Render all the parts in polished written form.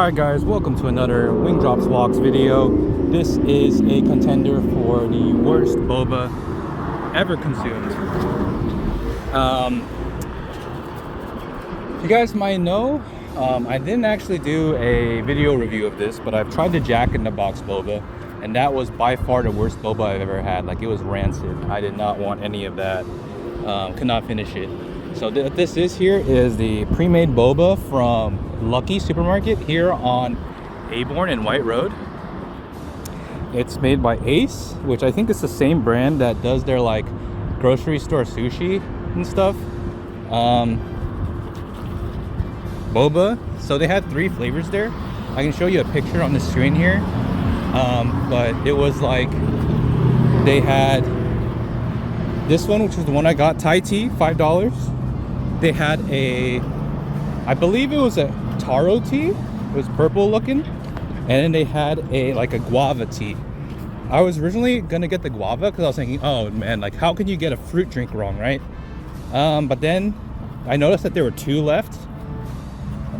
Alright guys, welcome to another Wing Drops Walks video. This is a contender for the worst boba ever consumed. You guys might know, I didn't actually do a video review of this, but I've tried the Jack in the Box boba, and that was by far the worst boba I've ever had. Like, it was rancid. I did not want any of that. Could not finish it. So what this is here is the pre-made boba from Lucky Supermarket here on Aborn and White Road. It's made by Ace, which I think is the same brand that does their like grocery store sushi and stuff. Boba. So they had 3 flavors there. I can show you a picture on the screen here. But it was like they had this one, which was the one I got, Thai tea, $5. They had a, I believe it was a taro tea. It was purple looking. And then they had a guava tea. I was originally gonna get the guava because I was thinking, oh man, like how can you get a fruit drink wrong, right? But then I noticed that there were 2 left,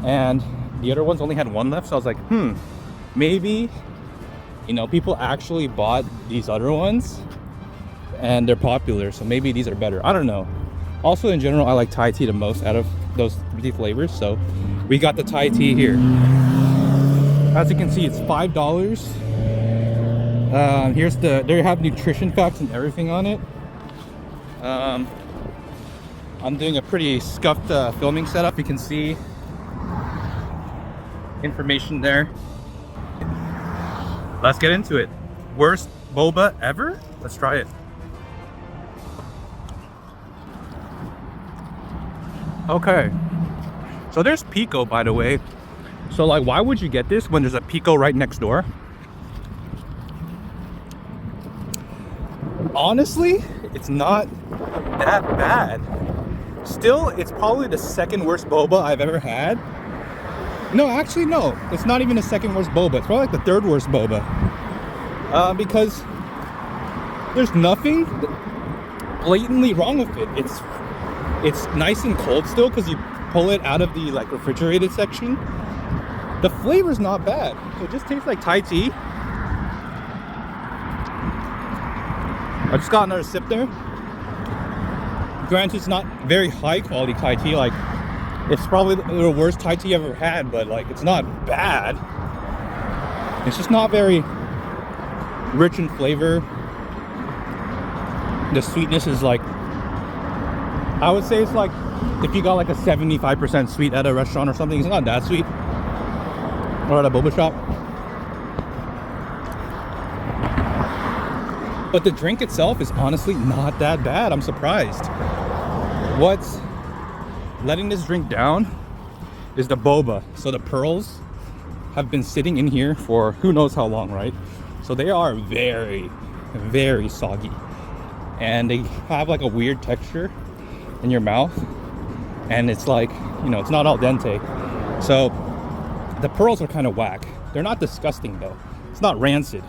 and the other ones only had 1 left. So I was like, maybe, you know, people actually bought these other ones and they're popular, so maybe these are better. I don't know. Also, in general, I like Thai tea the most out of those 3 flavors, so we got the Thai tea here. As you can see, it's $5. Here's they have nutrition facts and everything on it. I'm doing a pretty scuffed filming setup. You can see information there. Let's get into it. Worst boba ever? Let's try it. Okay, so there's Pico, by the way. So like, why would you get this when there's a Pico right next door? Honestly, it's not that bad. Still, it's probably the 2nd worst boba I've ever had. No, actually no, it's not even the 2nd worst boba. It's probably like the 3rd worst boba. Because there's nothing blatantly wrong with it. It's nice and cold still because you pull it out of the like refrigerated section. The flavor's not bad. It just tastes like Thai tea. I just got another sip there. Granted, it's not very high quality Thai tea. Like, it's probably the worst Thai tea I've ever had, but like, it's not bad. It's just not very rich in flavor. The sweetness is like, I would say it's like if you got like a 75% sweet at a restaurant or something. It's not that sweet. Or at a boba shop. But the drink itself is honestly not that bad. I'm surprised. What's letting this drink down is the boba. So the pearls have been sitting in here for who knows how long, right? So they are very, very soggy. And they have like a weird texture in your mouth, and it's like, you know, it's not al dente. So the pearls are kind of whack. They're not disgusting though. It's not rancid,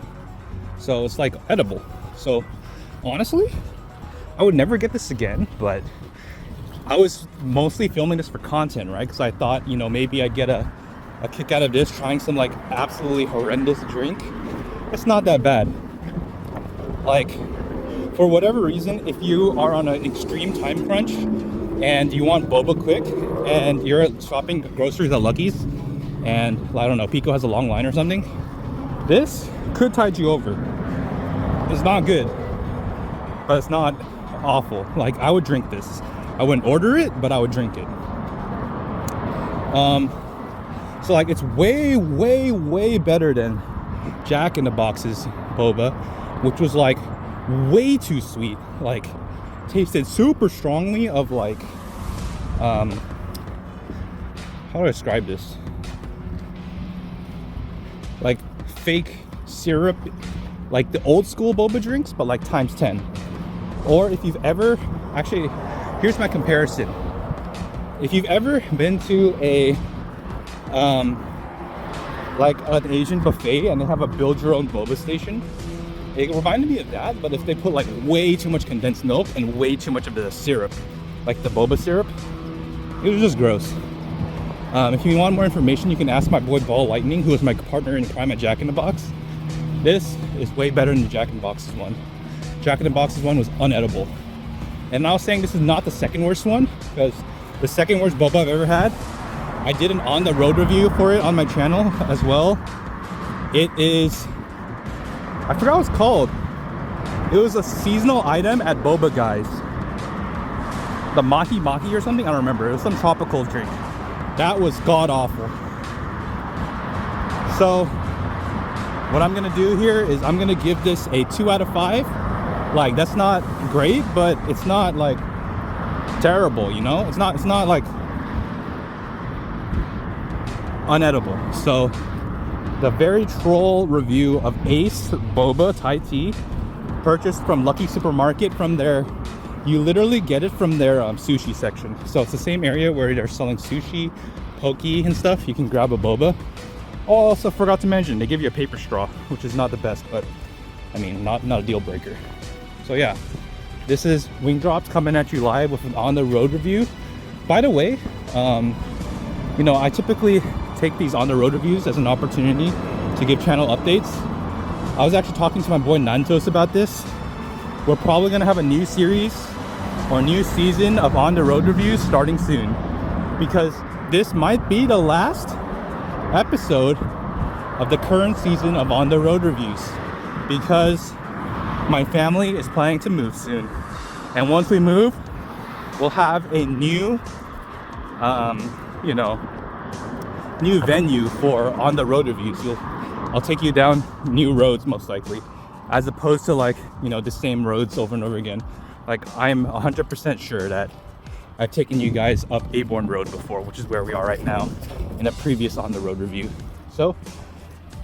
so it's like edible. So honestly, I would never get this again, but I was mostly filming this for content, right? Because I thought, you know, maybe I'd get a kick out of this, trying some like absolutely horrendous drink. It's not that bad. Like, for whatever reason, if you are on an extreme time crunch and you want boba quick and you're shopping groceries at Lucky's and, I don't know, Pico has a long line or something, this could tide you over. It's not good, but it's not awful. Like, I would drink this. I wouldn't order it, but I would drink it. So like, it's way, way, way better than Jack in the Box's boba, which was like way too sweet. Like, tasted super strongly of like, how do I describe this? Like fake syrup, like the old school boba drinks, but like times 10. Or if you've ever, actually, here's my comparison. If you've ever been to a like an Asian buffet and they have a build your own boba station, it reminded me of that, but if they put like way too much condensed milk and way too much of the syrup, like the boba syrup, it was just gross. If you want more information, you can ask my boy Ball Lightning, who is my partner in crime at Jack in the Box. This is way better than the Jack in the Box's one. Jack in the Box's one was unedible. And I was saying this is not the second worst one, because the second worst boba I've ever had, I did an on the road review for it on my channel as well. It is, I forgot what it's called. It was a seasonal item at Boba Guys. The Mahi Mahi or something, I don't remember. It was some tropical drink. That was god awful. So what I'm gonna do here is I'm gonna give this a 2 out of 5. Like, that's not great, but it's not like terrible, you know? It's not like unedible. So the very troll review of Ace Boba Thai Tea, purchased from Lucky Supermarket from their, you literally get it from their sushi section. So it's the same area where they're selling sushi, poke and stuff. You can grab a boba. Oh, also forgot to mention, they give you a paper straw, which is not the best, but I mean, not a deal breaker. So yeah, this is Wing Drops coming at you live with an on the road review. By the way, you know, I typically take these on the road reviews as an opportunity to give channel updates. I was actually talking to my boy Nhantos about this. We're probably gonna have a new series or new season of on the road reviews starting soon, because this might be the last episode of the current season of on the road reviews, because my family is planning to move soon, and once we move, we'll have a new you know, new venue for on the road reviews. I'll take you down new roads most likely, as opposed to, like, you know, the same roads over and over again. Like, I'm 100% sure that I've taken you guys up Aborn Road before, which is where we are right now in a previous on the road review. So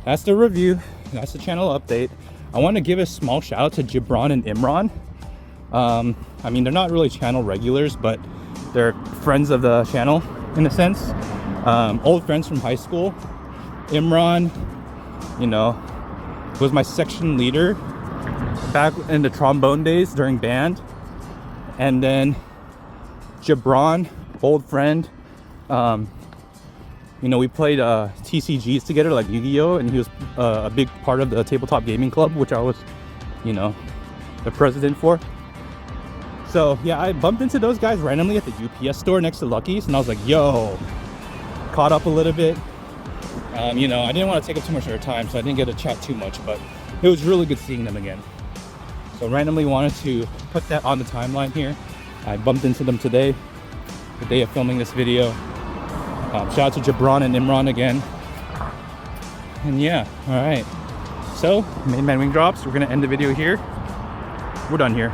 that's the review, that's the channel update. I want to give a small shout out to Gibran and Imran. I mean, they're not really channel regulars, but they're friends of the channel in a sense. Old friends from high school. Imran, you know, was my section leader back in the trombone days during band. And then Gibran, old friend, you know, we played TCGs together, like Yu-Gi-Oh, and he was a big part of the tabletop gaming club, which I was, you know, the president for. So yeah, I bumped into those guys randomly at the UPS store next to Lucky's, and I was like, yo, caught up a little bit. You know, I didn't want to take up too much of their time, so I didn't get to chat too much, but it was really good seeing them again. So randomly wanted to put that on the timeline here. I bumped into them today, the day of filming this video. Shout out to Gibran and Imran again. And yeah, all right. So, Main Man Wing Drops, we're gonna end the video here. We're done here.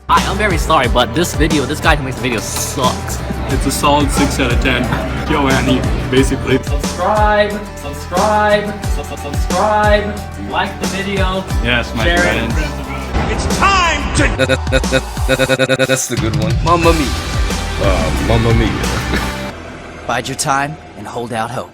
I'm very sorry, but this guy who makes the video sucks. It's a solid 6 out of 10. Yo, Annie, basically. Subscribe, like the video, Yes, my share friends. it. It's time to... That's the good one. Mamma mia. Mamma mia. Bide your time and hold out hope.